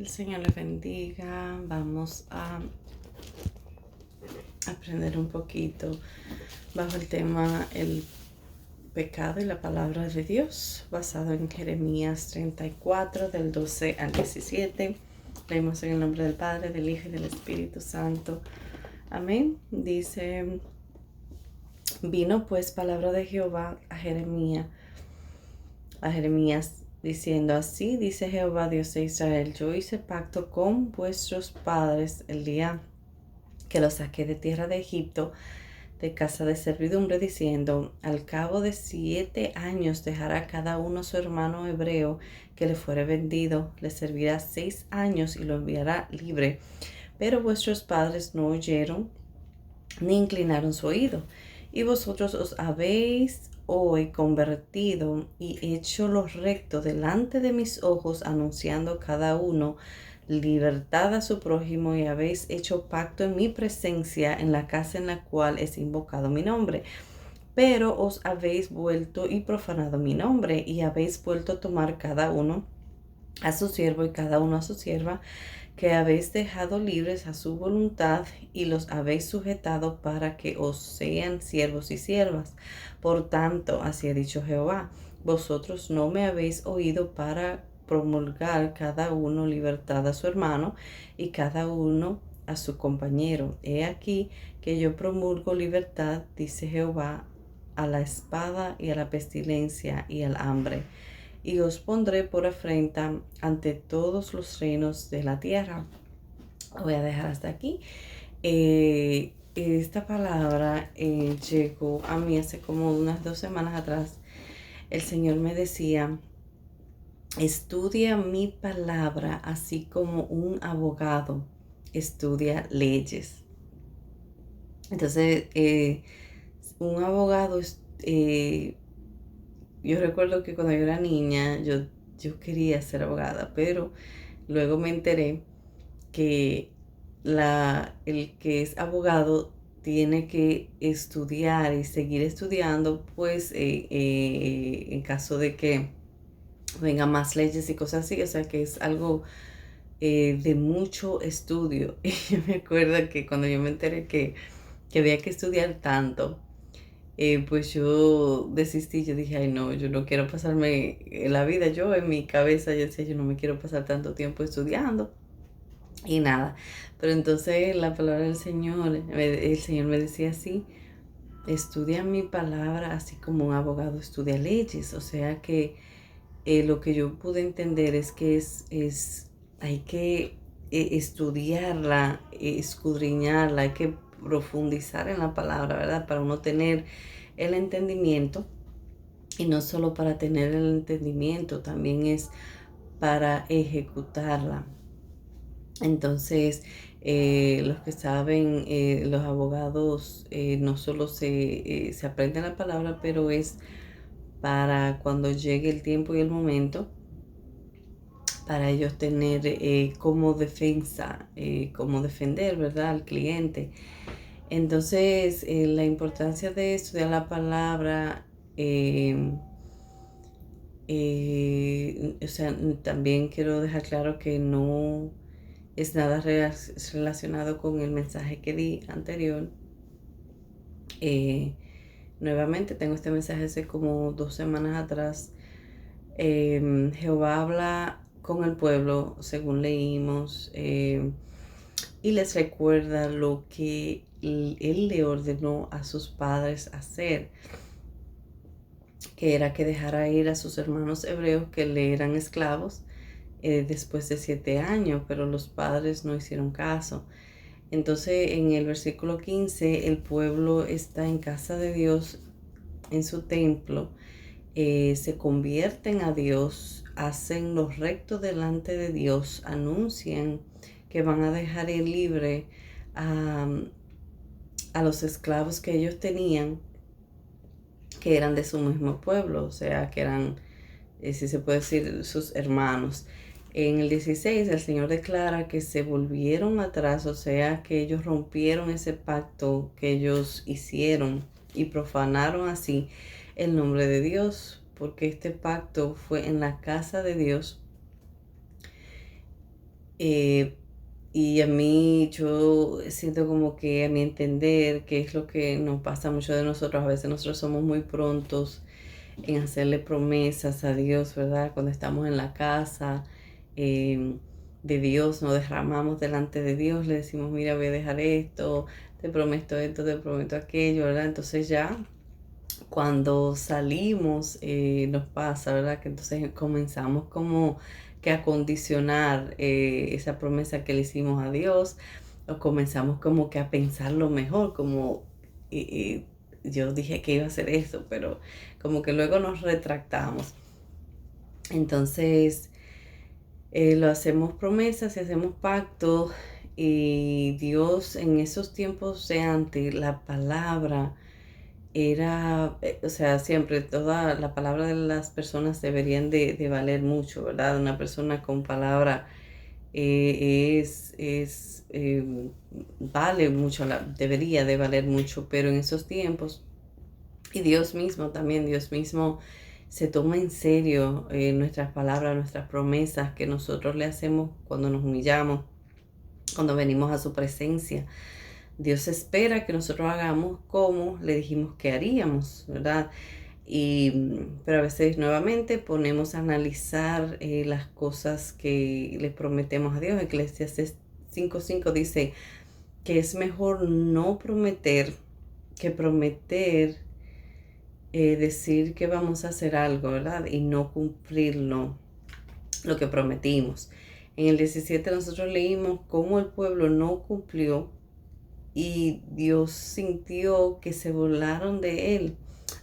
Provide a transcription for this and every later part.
El Señor les bendiga. Vamos a aprender un poquito bajo el tema el pecado y la palabra de Dios, basado en Jeremías 34, del 12 al 17. Leemos en el nombre del Padre, del Hijo y del Espíritu Santo. Amén. Dice: vino pues palabra de Jehová a Jeremías, diciendo: así dice Jehová, Dios de Israel: yo hice pacto con vuestros padres el día que los saqué de tierra de Egipto, de casa de servidumbre, diciendo: al cabo de 7 años dejará cada uno su hermano hebreo que le fuere vendido, le servirá 6 años y lo enviará libre. Pero vuestros padres no oyeron ni inclinaron su oído, y vosotros os habéis hoy convertido y hecho lo recto delante de mis ojos, anunciando cada uno libertad a su prójimo, y habéis hecho pacto en mi presencia en la casa en la cual es invocado mi nombre. Pero os habéis vuelto y profanado mi nombre, y habéis vuelto a tomar cada uno a su siervo y cada uno a su sierva, que habéis dejado libres a su voluntad, y los habéis sujetado para que os sean siervos y siervas. Por tanto, así ha dicho Jehová: vosotros no me habéis oído para promulgar cada uno libertad a su hermano y cada uno a su compañero. He aquí que yo promulgo libertad, dice Jehová, a la espada y a la pestilencia y al hambre, y os pondré por afrenta ante todos los reinos de la tierra. Voy a dejar hasta aquí. Esta palabra llegó a mí hace como unas 2 semanas atrás. El Señor me decía: estudia mi palabra así como un abogado estudia leyes. Entonces, un abogado yo recuerdo que cuando yo era niña, yo quería ser abogada, pero luego me enteré que el que es abogado tiene que estudiar y seguir estudiando, pues en caso de que vengan más leyes y cosas así, o sea que es algo de mucho estudio. Y yo me acuerdo que cuando yo me enteré que había que estudiar tanto, pues yo desistí. Yo dije: ay no, yo no quiero pasarme la vida. Yo en mi cabeza yo decía: yo no me quiero pasar tanto tiempo estudiando y nada. Pero entonces la palabra del Señor, el Señor me decía así: estudia mi palabra así como un abogado estudia leyes. O sea que lo que yo pude entender es que hay que estudiarla, escudriñarla, hay que profundizar en la palabra, ¿verdad? Para uno tener el entendimiento, y no solo para tener el entendimiento, también es para ejecutarla. Entonces, los que saben, los abogados, no solo se aprenden la palabra, pero es para cuando llegue el tiempo y el momento, para ellos tener como defensa, como defender, ¿verdad?, al cliente. Entonces, la importancia de estudiar la palabra, o sea, también quiero dejar claro que no es nada relacionado con el mensaje que di anterior. Nuevamente tengo este mensaje hace como 2 semanas atrás. Jehová habla con el pueblo, según leímos, y les recuerda lo que él le ordenó a sus padres hacer, que era que dejara ir a sus hermanos hebreos que le eran esclavos después de 7 años, pero los padres no hicieron caso. Entonces, en el versículo 15, el pueblo está en casa de Dios, en su templo, se convierten a Dios, hacen lo recto delante de Dios, anuncian que van a dejar ir libre a los esclavos que ellos tenían, que eran de su mismo pueblo, o sea, que eran, si se puede decir, sus hermanos. En el 16, el Señor declara que se volvieron atrás, o sea, que ellos rompieron ese pacto que ellos hicieron y profanaron así el nombre de Dios, porque este pacto fue en la casa de Dios. Eh, y a mí, yo siento como que a mi entender, que es lo que nos pasa mucho de nosotros, a veces nosotros somos muy prontos en hacerle promesas a Dios, ¿verdad? Cuando estamos en la casa eh, de Dios, nos derramamos delante de Dios, le decimos, mira, voy a dejar esto, te prometo aquello, ¿verdad? Entonces ya cuando salimos nos pasa, ¿verdad? Que entonces comenzamos como que a condicionar esa promesa que le hicimos a Dios, o comenzamos como que a pensarlo mejor, como yo dije que iba a hacer esto, pero como que luego nos retractamos. Entonces lo hacemos promesas y hacemos pactos, y Dios en esos tiempos de antes, la palabra era, o sea, siempre toda la palabra de las personas deberían de valer mucho, ¿verdad? Una persona con palabra vale mucho, debería de valer mucho, pero en esos tiempos, y Dios mismo también, Dios mismo se toma en serio nuestras palabras, nuestras promesas que nosotros le hacemos cuando nos humillamos, cuando venimos a su presencia. Dios espera que nosotros hagamos como le dijimos que haríamos, ¿verdad? Pero a veces nuevamente ponemos a analizar las cosas que le prometemos a Dios. Eclesiastes 5:5 dice que es mejor no prometer que prometer, decir que vamos a hacer algo, ¿verdad? Y no cumplirlo, lo que prometimos. En el 17 nosotros leímos cómo el pueblo no cumplió y Dios sintió que se burlaron de él.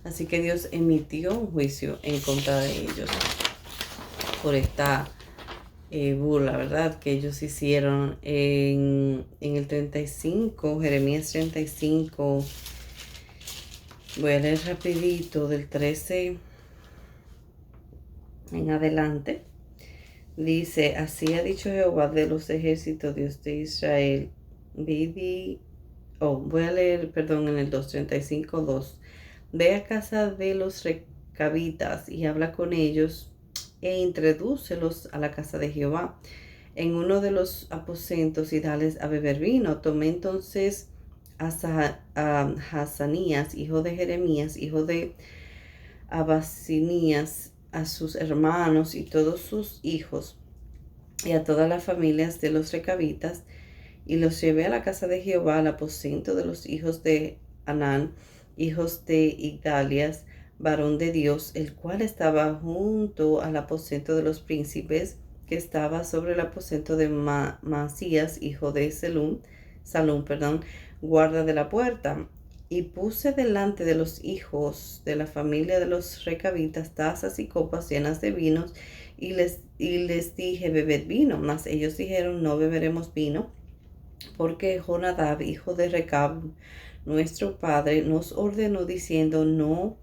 Así que Dios emitió un juicio en contra de ellos por esta burla, ¿verdad? Que ellos hicieron en el 35, Jeremías 35. Voy a leer rapidito del 13 en adelante. Dice, así ha dicho Jehová de los ejércitos, Dios de Israel. Voy a leer, perdón, en el 2:35:2. Ve a casa de los recabitas y habla con ellos e introdúcelos a la casa de Jehová en uno de los aposentos y dales a beber vino. Tomé entonces a Hazanías, hijo de Jeremías, hijo de Abasinías, a sus hermanos y todos sus hijos y a todas las familias de los recabitas, y los llevé a la casa de Jehová, al aposento de los hijos de Anán, hijos de Igdalias, varón de Dios, el cual estaba junto al aposento de los príncipes, que estaba sobre el aposento de Masías, hijo de Salum, guarda de la puerta. Y puse delante de los hijos de la familia de los recabitas tazas y copas llenas de vinos, y les dije, bebed vino. Mas ellos dijeron, no beberemos vino, porque Jonadab, hijo de Recab, nuestro padre, nos ordenó diciendo, no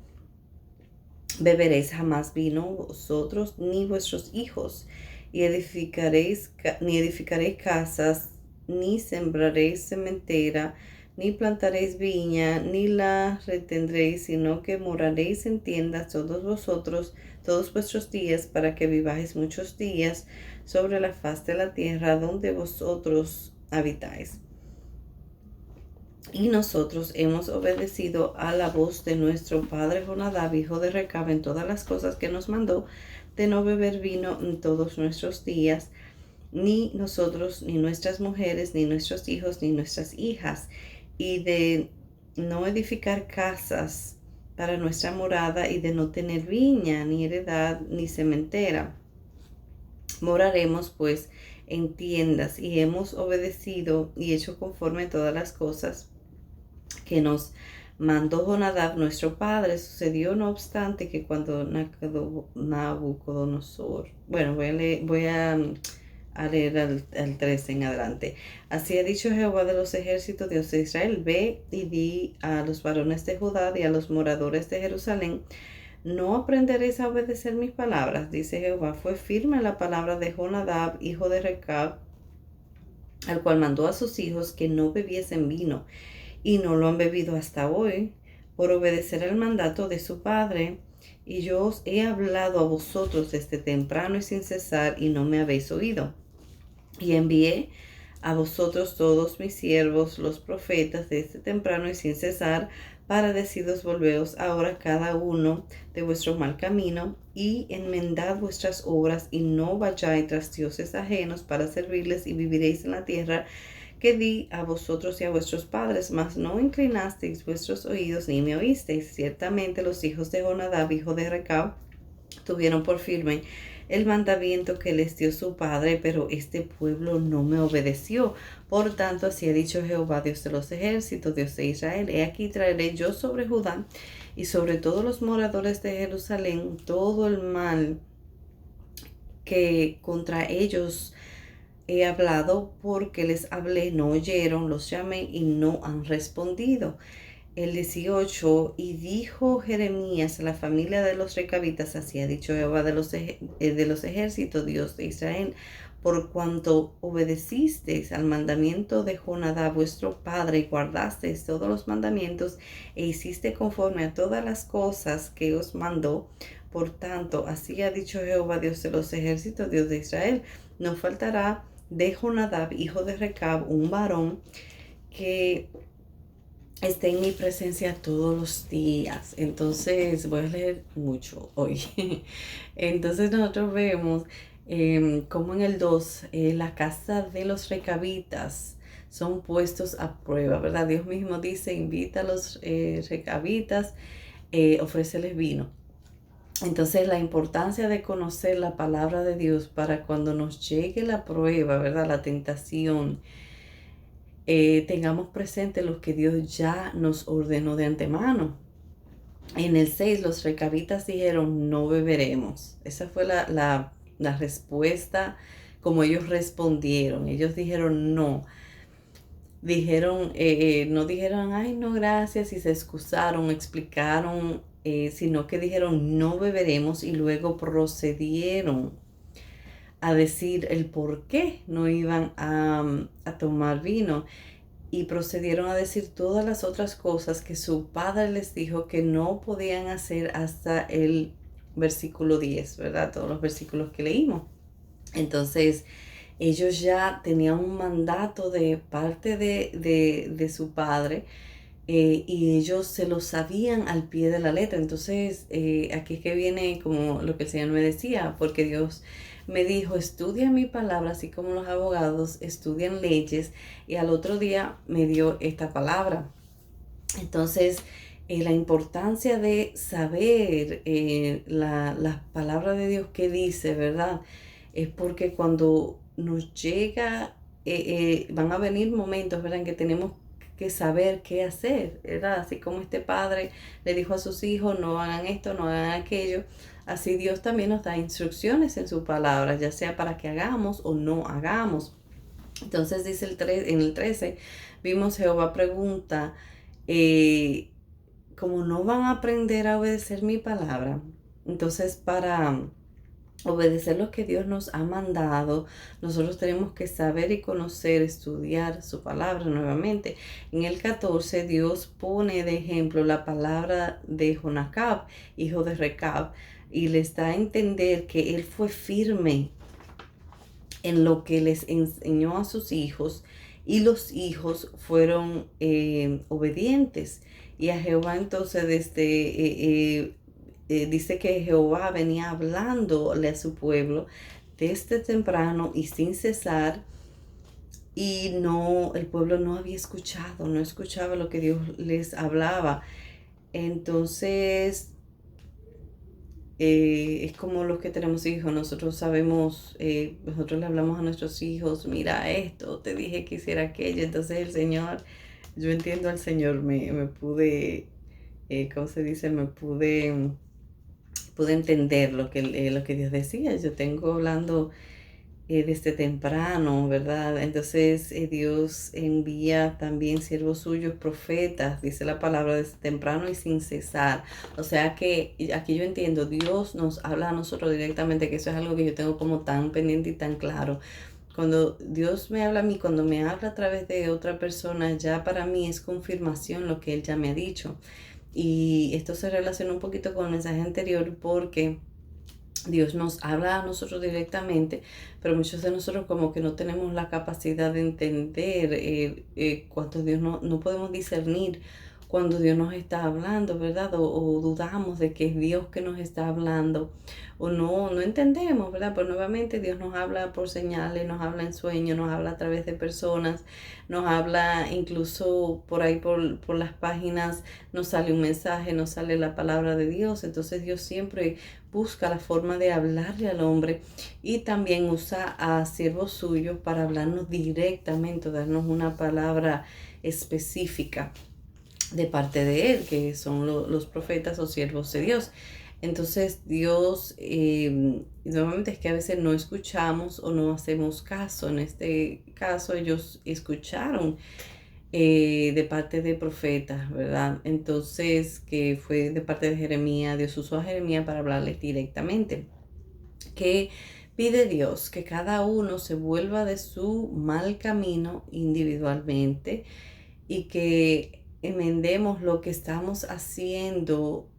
beberéis jamás vino vosotros ni vuestros hijos, y ni edificaréis casas, ni sembraréis sementera, ni plantaréis viña, ni la retendréis, sino que moraréis en tiendas todos vosotros, todos vuestros días, para que viváis muchos días sobre la faz de la tierra donde vosotros habitáis. Y nosotros hemos obedecido a la voz de nuestro padre Jonadab, hijo de Recab, en todas las cosas que nos mandó, de no beber vino en todos nuestros días, ni nosotros, ni nuestras mujeres, ni nuestros hijos, ni nuestras hijas, y de no edificar casas para nuestra morada, y de no tener viña, ni heredad, ni sementera. Moraremos pues en tiendas, y hemos obedecido y hecho conforme a todas las cosas que nos mandó Jonadab nuestro padre. Sucedió no obstante que cuando Nabucodonosor, bueno, voy a leer al 13 en adelante. Así ha dicho Jehová de los ejércitos, Dios de Israel, ve y di a los varones de Judá y a los moradores de Jerusalén, no aprenderéis a obedecer mis palabras, dice Jehová. Fue firme la palabra de Jonadab, hijo de Recab, al cual mandó a sus hijos que no bebiesen vino, y no lo han bebido hasta hoy, por obedecer el mandato de su padre. Y yo os he hablado a vosotros desde temprano y sin cesar, y no me habéis oído. Y envié a vosotros todos mis siervos, los profetas, desde temprano y sin cesar, para deciros volveos ahora cada uno de vuestro mal camino y enmendad vuestras obras y no vayáis tras dioses ajenos para servirles y viviréis en la tierra que di a vosotros y a vuestros padres, mas no inclinasteis vuestros oídos ni me oísteis. Ciertamente los hijos de Jonadab, hijo de Recab, tuvieron por firme el mandamiento que les dio su padre, pero este pueblo no me obedeció. Por tanto, así ha dicho Jehová, Dios de los ejércitos, Dios de Israel: he aquí traeré yo sobre Judá y sobre todos los moradores de Jerusalén todo el mal que contra ellos he hablado, porque les hablé, no oyeron, los llamé y no han respondido. El 18, y dijo Jeremías a la familia de los recabitas: así ha dicho Jehová de los ejércitos, Dios de Israel: por cuanto obedecisteis al mandamiento de Jonadab vuestro padre, y guardasteis todos los mandamientos, e hiciste conforme a todas las cosas que os mandó, por tanto, así ha dicho Jehová, Dios de los ejércitos, Dios de Israel: no faltará de Jonadab, hijo de Recab, un varón que esté en mi presencia todos los días. Entonces voy a leer mucho hoy. Entonces nosotros vemos como en el 2, la casa de los recabitas son puestos a prueba, ¿verdad? Dios mismo dice: invita a los recabitas, ofréceles vino. Entonces la importancia de conocer la palabra de Dios para cuando nos llegue la prueba, ¿verdad? La tentación, tengamos presente lo que Dios ya nos ordenó de antemano. En el 6, los recabitas dijeron: no beberemos. Esa fue la respuesta, como ellos respondieron. Ellos dijeron no. No dijeron: ay, no, gracias, y se excusaron, explicaron, sino que dijeron: no beberemos, y luego procedieron a decir el por qué no iban a tomar vino. Y procedieron a decir todas las otras cosas que su padre les dijo que no podían hacer hasta el versículo 10, ¿verdad? Todos los versículos que leímos. Entonces, ellos ya tenían un mandato de parte de su padre, y ellos se lo sabían al pie de la letra. Entonces, aquí es que viene como lo que el Señor me decía, porque Dios me dijo: estudia mi palabra, así como los abogados estudian leyes, y al otro día me dio esta palabra. Entonces, la importancia de saber la palabra de Dios que dice, ¿verdad? Es porque cuando nos llega, van a venir momentos, ¿verdad?, en que tenemos que saber qué hacer, ¿verdad? Así como este padre le dijo a sus hijos: no hagan esto, no hagan aquello. Así Dios también nos da instrucciones en su palabra, ya sea para que hagamos o no hagamos. Entonces dice en el 13, vimos: Jehová pregunta, como no van a aprender a obedecer mi palabra. Entonces, para obedecer lo que Dios nos ha mandado, nosotros tenemos que saber y conocer, estudiar su palabra nuevamente. En el 14, Dios pone de ejemplo la palabra de Jonadab, hijo de Recab, y les da a entender que él fue firme en lo que les enseñó a sus hijos, y los hijos fueron obedientes. Y a Jehová entonces dice que Jehová venía hablándole a su pueblo desde temprano y sin cesar, y el pueblo no había escuchado, no escuchaba lo que Dios les hablaba. Entonces, es como los que tenemos hijos. Nosotros sabemos, nosotros le hablamos a nuestros hijos: mira esto, te dije que hiciera aquello. Entonces el Señor, yo entiendo al Señor, me pude, ¿cómo se dice? Pude entender lo que Dios decía. Yo tengo hablando desde temprano, ¿verdad? Entonces Dios envía también siervos suyos, profetas, dice la palabra, desde temprano y sin cesar. O sea que aquí yo entiendo, Dios nos habla a nosotros directamente, que eso es algo que yo tengo como tan pendiente y tan claro. Cuando Dios me habla a mí, cuando me habla a través de otra persona, ya para mí es confirmación lo que Él ya me ha dicho. Y esto se relaciona un poquito con el mensaje anterior, porque Dios nos habla a nosotros directamente, pero muchos de nosotros como que no tenemos la capacidad de entender cuando Dios no podemos discernir cuando Dios nos está hablando, ¿verdad? O dudamos de que es Dios que nos está hablando, o no entendemos, ¿verdad? Pero nuevamente Dios nos habla por señales, nos habla en sueños, nos habla a través de personas, nos habla incluso por ahí por las páginas, nos sale un mensaje, nos sale la palabra de Dios. Entonces Dios siempre busca la forma de hablarle al hombre y también usa a siervos suyos para hablarnos directamente, darnos una palabra específica de parte de él, que son los profetas o siervos de Dios. Entonces Dios, nuevamente es que a veces no escuchamos o no hacemos caso. En este caso ellos escucharon de parte de profetas, ¿verdad? Entonces, que fue de parte de Jeremías, Dios usó a Jeremías para hablarles directamente. Que pide Dios que cada uno se vuelva de su mal camino individualmente y que enmendemos lo que estamos haciendo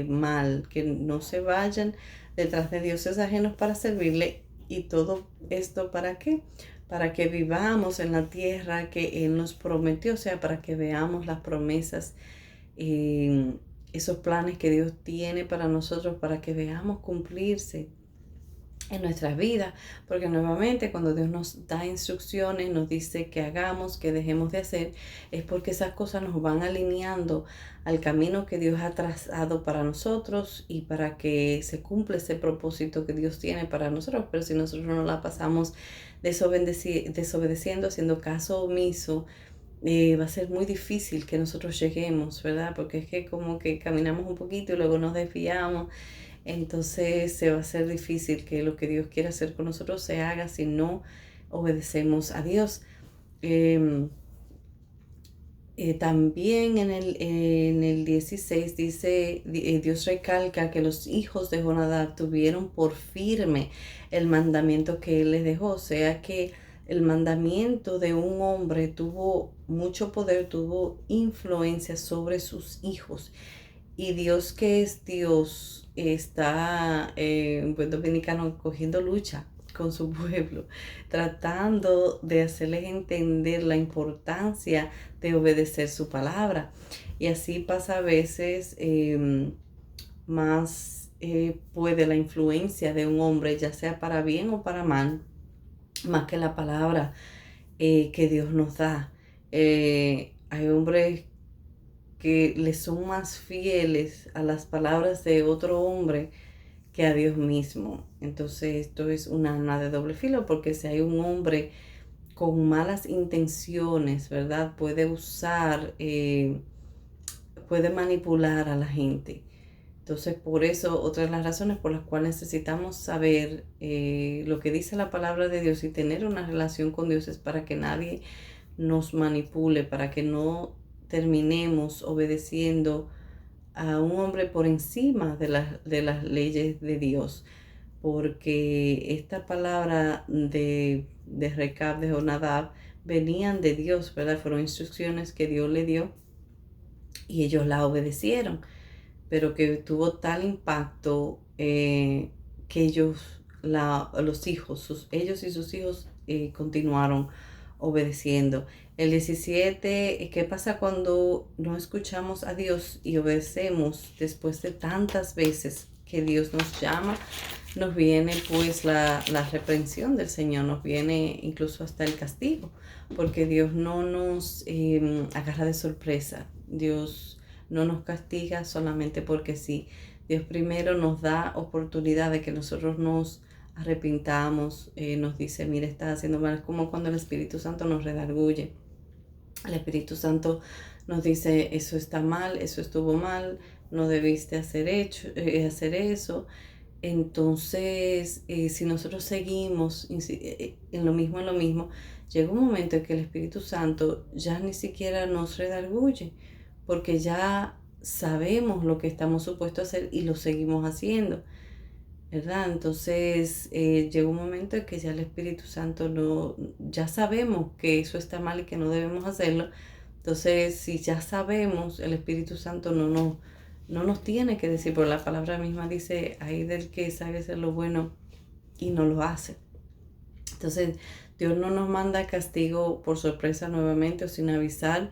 mal, que no se vayan detrás de dioses ajenos para servirle. Y todo esto, ¿para qué? Para que vivamos en la tierra que Él nos prometió, o sea, para que veamos las promesas, esos planes que Dios tiene para nosotros, para que veamos cumplirse en nuestras vidas, porque nuevamente cuando Dios nos da instrucciones, nos dice que hagamos, que dejemos de hacer, es porque esas cosas nos van alineando al camino que Dios ha trazado para nosotros y para que se cumpla ese propósito que Dios tiene para nosotros. Pero si nosotros no la pasamos desobedeciendo, haciendo caso omiso, va a ser muy difícil que nosotros lleguemos, ¿verdad? Porque es que como que caminamos un poquito y luego nos desviamos. Entonces se va a hacer difícil que lo que Dios quiere hacer con nosotros se haga si no obedecemos a Dios. Em, También en el 16 dice, Dios recalca que los hijos de Jonadab tuvieron por firme el mandamiento que él les dejó. O sea que el mandamiento de un hombre tuvo mucho poder, tuvo influencia sobre sus hijos. Y Dios, que es Dios, está en buen dominicano cogiendo lucha con su pueblo, tratando de hacerles entender la importancia de obedecer su palabra. Y así pasa a veces, más puede la influencia de un hombre, ya sea para bien o para mal, más que la palabra que Dios nos da. Hay hombres que le son más fieles a las palabras de otro hombre que a Dios mismo. Entonces esto es un arma de doble filo, porque si hay un hombre con malas intenciones, ¿verdad? Puede usar, puede manipular a la gente. Entonces, por eso, otra de las razones por las cuales necesitamos saber lo que dice la palabra de Dios y tener una relación con Dios es para que nadie nos manipule, para que no terminemos obedeciendo a un hombre por encima de las leyes de Dios. Porque esta palabra de Recab, de Jonadab, venían de Dios, ¿verdad? Fueron instrucciones que Dios le dio y ellos la obedecieron, pero que tuvo tal impacto que los hijos, ellos y sus hijos continuaron obedeciendo. El 17, ¿qué pasa cuando no escuchamos a Dios y obedecemos después de tantas veces que Dios nos llama? Nos viene pues la reprensión del Señor, nos viene incluso hasta el castigo, porque Dios no nos agarra de sorpresa. Dios no nos castiga solamente porque sí. Dios primero nos da oportunidad de que nosotros nos arrepintamos, nos dice, mira, estás haciendo mal. Es como cuando el Espíritu Santo nos redarguye. El Espíritu Santo nos dice, eso está mal, eso estuvo mal, no debiste hacer eso. Entonces, si nosotros seguimos en lo mismo, llega un momento en que el Espíritu Santo ya ni siquiera nos redarguye, porque ya sabemos lo que estamos supuestos a hacer y lo seguimos haciendo, ¿verdad? Entonces, llega un momento en que ya el Espíritu Santo ya sabemos que eso está mal y que no debemos hacerlo. Entonces, si ya sabemos, el Espíritu Santo no nos tiene que decir, pero la palabra misma dice, hay del que sabe hacer lo bueno y no lo hace. Entonces, Dios no nos manda castigo por sorpresa nuevamente o sin avisar.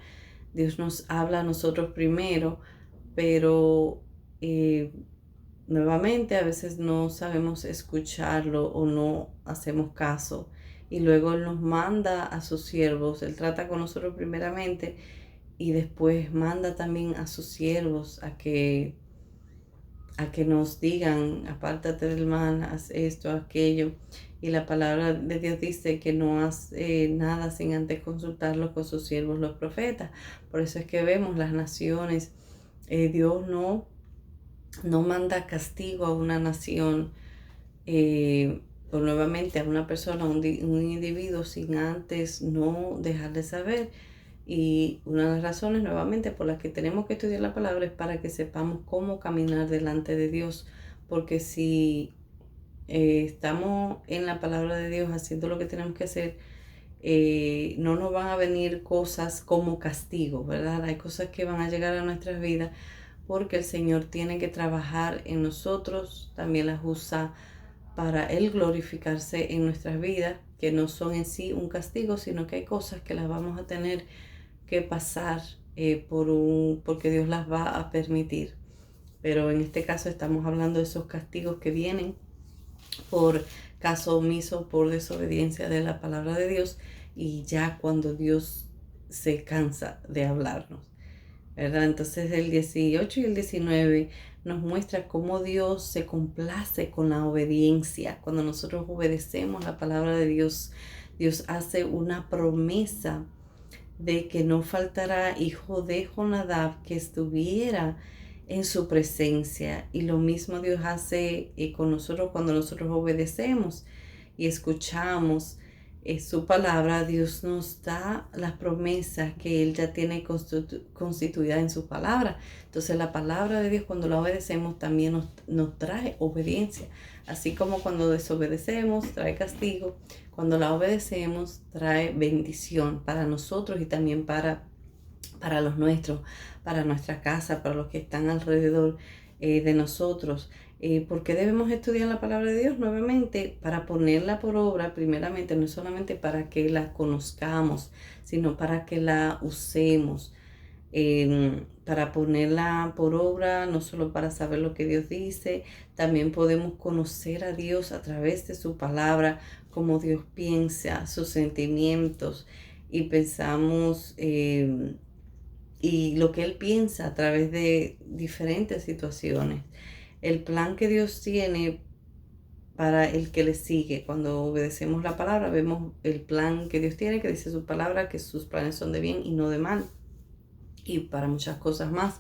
Dios nos habla a nosotros primero, pero nuevamente a veces no sabemos escucharlo o no hacemos caso. Y luego Él nos manda a sus siervos. Él trata con nosotros primeramente y después manda también a sus siervos a que nos digan, apártate del mal, haz esto, aquello. Y la palabra de Dios dice que no hace nada sin antes consultarlo con sus siervos los profetas. Por eso es que vemos las naciones. Dios no manda castigo a una nación o nuevamente a una persona, un individuo sin antes no dejarle saber. Y una de las razones nuevamente por las que tenemos que estudiar la palabra es para que sepamos cómo caminar delante de Dios. Porque si estamos en la palabra de Dios haciendo lo que tenemos que hacer, no nos van a venir cosas como castigo, ¿verdad? Hay cosas que van a llegar a nuestras vidas porque el Señor tiene que trabajar en nosotros, también las usa para Él glorificarse en nuestras vidas, que no son en sí un castigo, sino que hay cosas que las vamos a tener que pasar porque Dios las va a permitir. Pero en este caso estamos hablando de esos castigos que vienen por caso omiso, por desobediencia de la palabra de Dios, y ya cuando Dios se cansa de hablarnos, ¿verdad? Entonces el 18 y el 19 nos muestra cómo Dios se complace con la obediencia. Cuando nosotros obedecemos la palabra de Dios, Dios hace una promesa de que no faltará hijo de Jonadab que estuviera en su presencia. Y lo mismo Dios hace con nosotros cuando nosotros obedecemos y escuchamos su palabra. Dios nos da las promesas que Él ya tiene constituidas en su palabra. Entonces la palabra de Dios, cuando la obedecemos, también nos trae obediencia. Así como cuando desobedecemos trae castigo, cuando la obedecemos trae bendición para nosotros y también para los nuestros, para nuestra casa, para los que están alrededor de nosotros. ¿Por qué debemos estudiar la palabra de Dios? Nuevamente, para ponerla por obra, primeramente, no solamente para que la conozcamos, sino para que la usemos. Para ponerla por obra, no solo para saber lo que Dios dice, también podemos conocer a Dios a través de su palabra, cómo Dios piensa, sus sentimientos, y pensamos y lo que Él piensa a través de diferentes situaciones. El plan que Dios tiene para el que le sigue. Cuando obedecemos la palabra, vemos el plan que Dios tiene, que dice su palabra, que sus planes son de bien y no de mal. Y para muchas cosas más.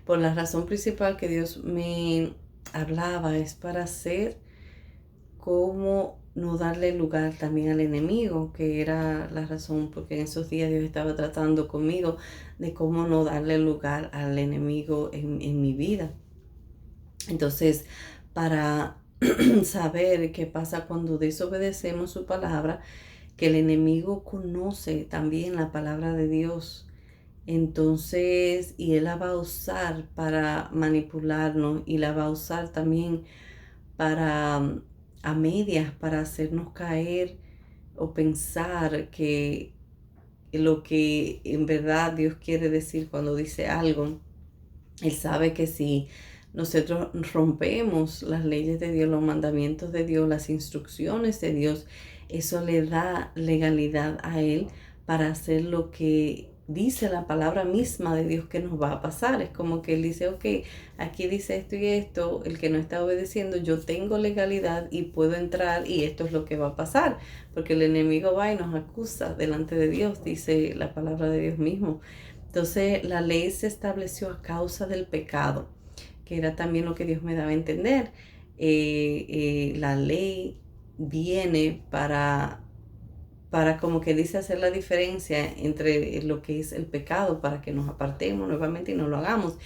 Por la razón principal que Dios me hablaba es para hacer cómo no darle lugar también al enemigo, que era la razón porque en esos días Dios estaba tratando conmigo de cómo no darle lugar al enemigo en mi vida. Entonces, para saber qué pasa cuando desobedecemos su palabra, que el enemigo conoce también la palabra de Dios. Entonces, y él la va a usar para manipularnos y la va a usar también para a medias, para hacernos caer o pensar que lo que en verdad Dios quiere decir cuando dice algo. Él sabe que si nosotros rompemos las leyes de Dios, los mandamientos de Dios, las instrucciones de Dios, eso le da legalidad a Él para hacer lo que dice la palabra misma de Dios que nos va a pasar. Es como que Él dice, ok, aquí dice esto y esto, el que no está obedeciendo, yo tengo legalidad y puedo entrar y esto es lo que va a pasar. Porque el enemigo va y nos acusa delante de Dios, dice la palabra de Dios mismo. Entonces la ley se estableció a causa del pecado, que era también lo que Dios me daba a entender. La ley viene para como que dice hacer la diferencia entre lo que es el pecado, para que nos apartemos nuevamente y no lo hagamos.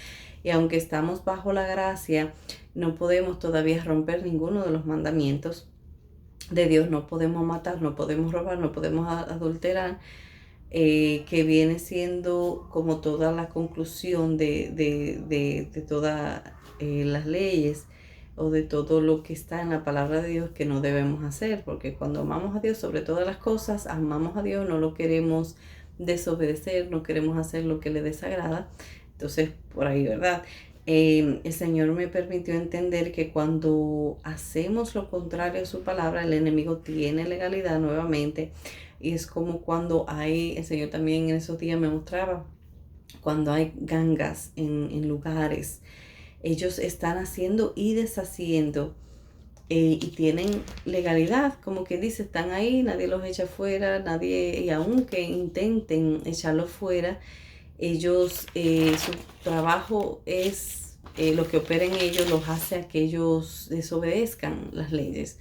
Y aunque estamos bajo la gracia, no podemos todavía romper ninguno de los mandamientos de Dios. No podemos matar, no podemos robar, no podemos adulterar. que viene siendo como toda la conclusión de todas las leyes o de todo lo que está en la palabra de Dios que no debemos hacer, porque cuando amamos a Dios sobre todas las cosas, amamos a Dios, no lo queremos desobedecer, no queremos hacer lo que le desagrada. Entonces, por ahí, ¿verdad? El Señor me permitió entender que cuando hacemos lo contrario a su palabra, el enemigo tiene legalidad nuevamente. Y es como cuando hay, el Señor también en esos días me mostraba, cuando hay gangas en lugares, ellos están haciendo y deshaciendo y tienen legalidad, como que dice, están ahí, nadie los echa fuera, nadie, y aunque intenten echarlos fuera, ellos, su trabajo es lo que operen ellos, los hace a que ellos desobedezcan las leyes.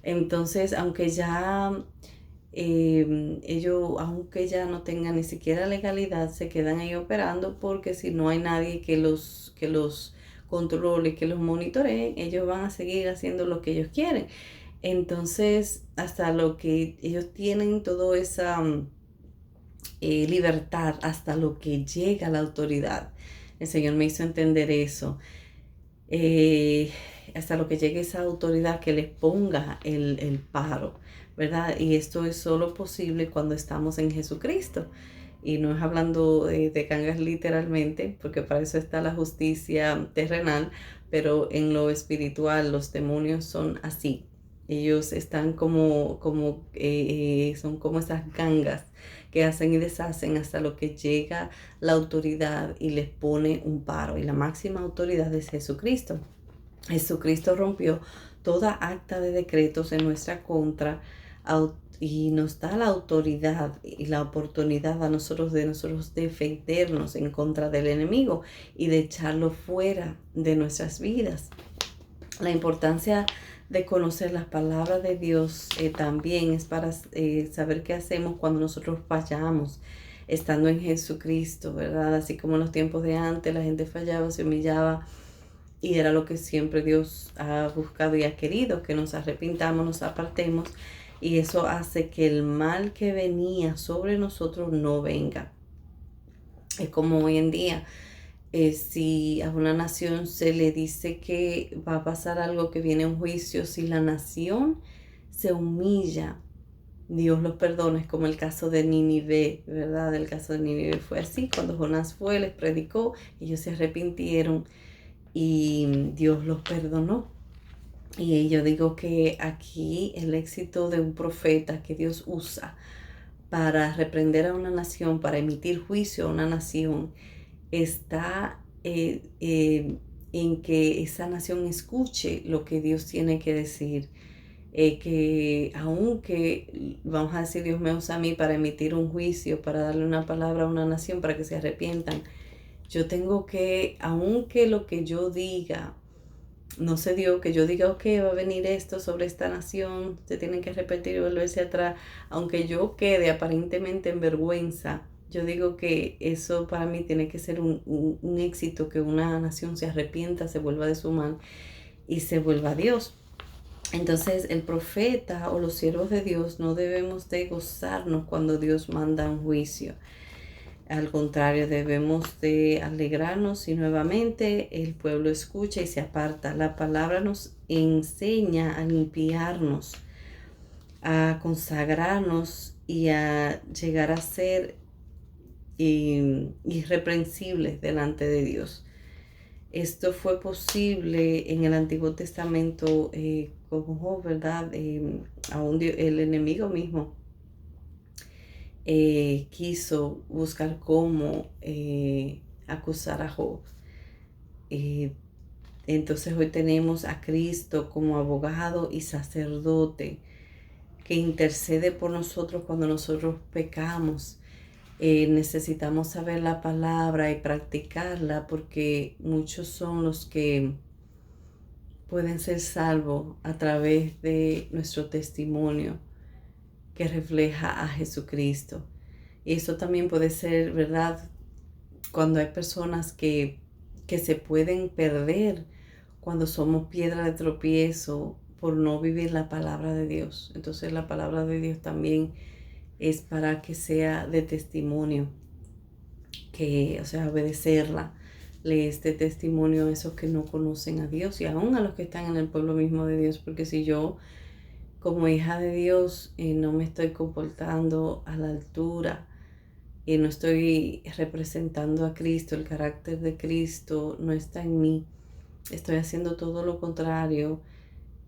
Entonces, aunque ya no tengan ni siquiera legalidad, se quedan ahí operando porque si no hay nadie que los controle, que los monitoree, ellos van a seguir haciendo lo que ellos quieren. Entonces, hasta lo que ellos tienen toda esa libertad, hasta lo que llega la autoridad. El Señor me hizo entender eso. eh, Hasta lo que llegue esa autoridad que les ponga el paro, ¿verdad? Y esto es solo posible cuando estamos en Jesucristo. Y no es hablando de gangas literalmente, porque para eso está la justicia terrenal, pero en lo espiritual los demonios son así. Ellos están son como esas gangas que hacen y deshacen hasta lo que llega la autoridad y les pone un paro. Y la máxima autoridad es Jesucristo. Jesucristo rompió toda acta de decretos en nuestra contra y nos da la autoridad y la oportunidad a nosotros defendernos en contra del enemigo y de echarlo fuera de nuestras vidas. La importancia de conocer las palabras de Dios también es para saber qué hacemos cuando nosotros fallamos, estando en Jesucristo, ¿verdad? Así como en los tiempos de antes la gente fallaba, se humillaba y era lo que siempre Dios ha buscado y ha querido, que nos arrepintamos, nos apartemos y eso hace que el mal que venía sobre nosotros no venga. Es como hoy en día. Si a una nación se le dice que va a pasar algo, que viene un juicio, si la nación se humilla, Dios los perdona. Es como el caso de Nínive, ¿verdad? El caso de Nínive fue así, cuando Jonás fue, les predicó, ellos se arrepintieron y Dios los perdonó. Y yo digo que aquí el éxito de un profeta que Dios usa para reprender a una nación, para emitir juicio a una nación, está en que esa nación escuche lo que Dios tiene que decir. Que aunque, vamos a decir, Dios me usa a mí para emitir un juicio, para darle una palabra a una nación, para que se arrepientan, yo tengo que, aunque lo que yo diga no se dio, que yo diga, ok, va a venir esto sobre esta nación, se tienen que arrepentir y volverse atrás, aunque yo quede aparentemente en vergüenza, yo digo que eso para mí tiene que ser un éxito, que una nación se arrepienta, se vuelva de su mal y se vuelva a Dios. Entonces el profeta o los siervos de Dios no debemos de gozarnos cuando Dios manda un juicio. Al contrario, debemos de alegrarnos si nuevamente el pueblo escucha y se aparta. La palabra nos enseña a limpiarnos, a consagrarnos y a llegar a ser irreprensibles delante de Dios. Esto fue posible en el Antiguo Testamento con Job, ¿verdad? Aún el enemigo mismo quiso buscar cómo acusar a Job. Entonces hoy tenemos a Cristo como abogado y sacerdote que intercede por nosotros cuando nosotros pecamos. Necesitamos saber la palabra y practicarla, porque muchos son los que pueden ser salvos a través de nuestro testimonio que refleja a Jesucristo. Y esto también puede ser, ¿verdad?, cuando hay personas que se pueden perder cuando somos piedra de tropiezo por no vivir la palabra de Dios. Entonces la palabra de Dios también es para que sea de testimonio, o sea, obedecerla. Le es de testimonio a esos que no conocen a Dios y aún a los que están en el pueblo mismo de Dios, porque si yo como hija de Dios no me estoy comportando a la altura y no estoy representando a Cristo, el carácter de Cristo no está en mí, estoy haciendo todo lo contrario,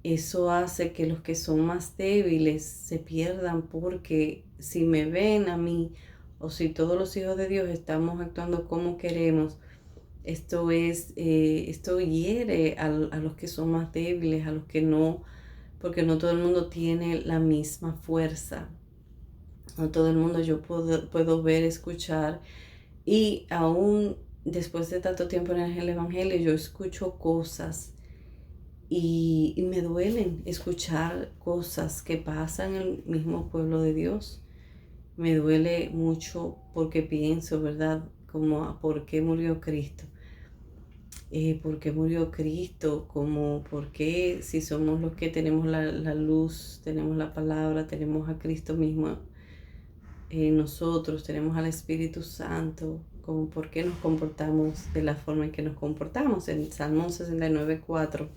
eso hace que los que son más débiles se pierdan, porque si me ven a mí o si todos los hijos de Dios estamos actuando como queremos, esto hiere a los que son más débiles, a los que no, porque no todo el mundo tiene la misma fuerza. No todo el mundo yo puedo ver, escuchar, y aún después de tanto tiempo en el Evangelio yo escucho cosas y me duelen escuchar cosas que pasan en el mismo pueblo de Dios. Me duele mucho porque pienso, ¿verdad? Como, ¿por qué murió Cristo? ¿Por qué murió Cristo? Como, ¿por qué si somos los que tenemos la luz, tenemos la palabra, tenemos a Cristo mismo en nosotros, tenemos al Espíritu Santo? Como, ¿por qué nos comportamos de la forma en que nos comportamos? En Salmo 69:4,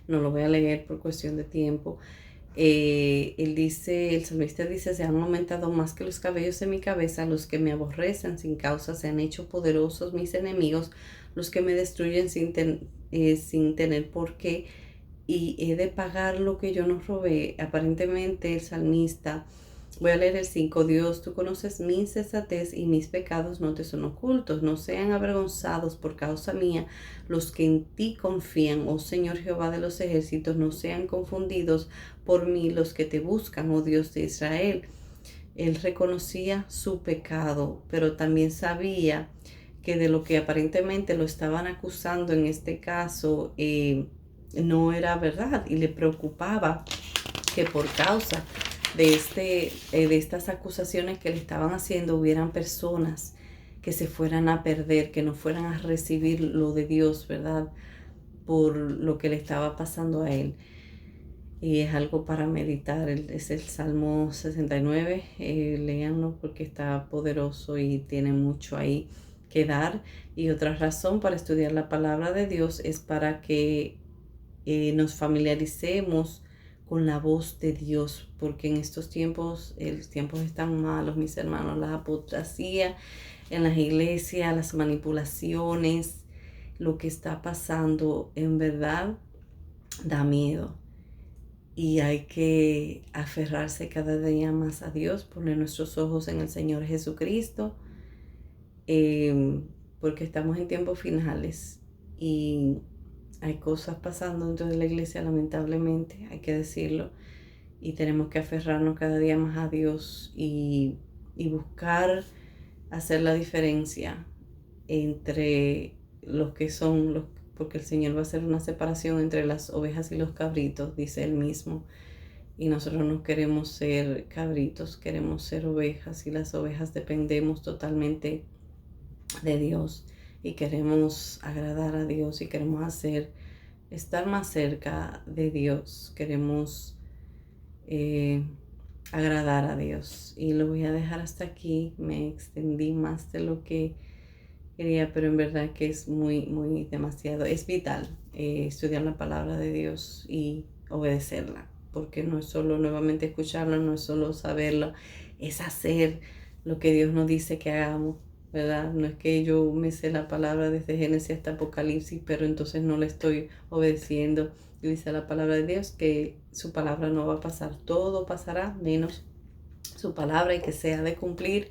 no lo voy a leer por cuestión de tiempo. El salmista dice: se han aumentado más que los cabellos de mi cabeza, los que me aborrecen sin causa se han hecho poderosos mis enemigos, los que me destruyen sin tener por qué, y he de pagar lo que yo no robé. Aparentemente el salmista, voy a leer el 5: Dios, tú conoces mi insensatez y mis pecados no te son ocultos. No sean avergonzados por causa mía los que en ti confían, oh Señor Jehová de los ejércitos. No sean confundidos por mí los que te buscan, oh Dios de Israel. Él reconocía su pecado, pero también sabía que de lo que aparentemente lo estaban acusando en este caso no era verdad, y le preocupaba que por causa de estas acusaciones que le estaban haciendo hubieran personas que se fueran a perder, que no fueran a recibir lo de Dios, ¿verdad? Por lo que le estaba pasando a él. Y es algo para meditar. Es el Salmo 69. Léanlo porque está poderoso y tiene mucho ahí que dar. Y otra razón para estudiar la palabra de Dios es para que nos familiaricemos con la voz de Dios, porque en estos tiempos, los tiempos están malos, mis hermanos, la apostasía en las iglesias, las manipulaciones, lo que está pasando, en verdad da miedo. Y hay que aferrarse cada día más a Dios, poner nuestros ojos en el Señor Jesucristo, porque estamos en tiempos finales y hay cosas pasando dentro de la iglesia, lamentablemente, hay que decirlo, y tenemos que aferrarnos cada día más a Dios y buscar hacer la diferencia entre los que son los, porque el Señor va a hacer una separación entre las ovejas y los cabritos, dice Él mismo, y nosotros no queremos ser cabritos, queremos ser ovejas, y las ovejas dependemos totalmente de Dios y queremos agradar a Dios y queremos estar más cerca de Dios, queremos agradar a Dios. Y lo voy a dejar hasta aquí. Me extendí más de lo que quería, pero en verdad que es muy demasiado. Es vital estudiar la palabra de Dios y obedecerla, porque no es solo nuevamente escucharla, no es solo saberlo, es hacer lo que Dios nos dice que hagamos, ¿verdad? No es que yo me sé la palabra desde Génesis hasta Apocalipsis, pero entonces no le estoy obedeciendo. Y dice la palabra de Dios que su palabra no va a pasar, todo pasará menos su palabra, y que sea de cumplir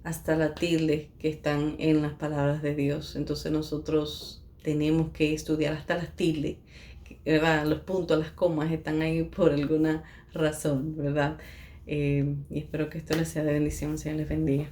hasta la tilde que están en las palabras de Dios. Entonces nosotros tenemos que estudiar hasta las tildes, ¿verdad? Los puntos, las comas están ahí por alguna razón, ¿verdad? Y espero que esto les sea de bendición. Señor les bendiga.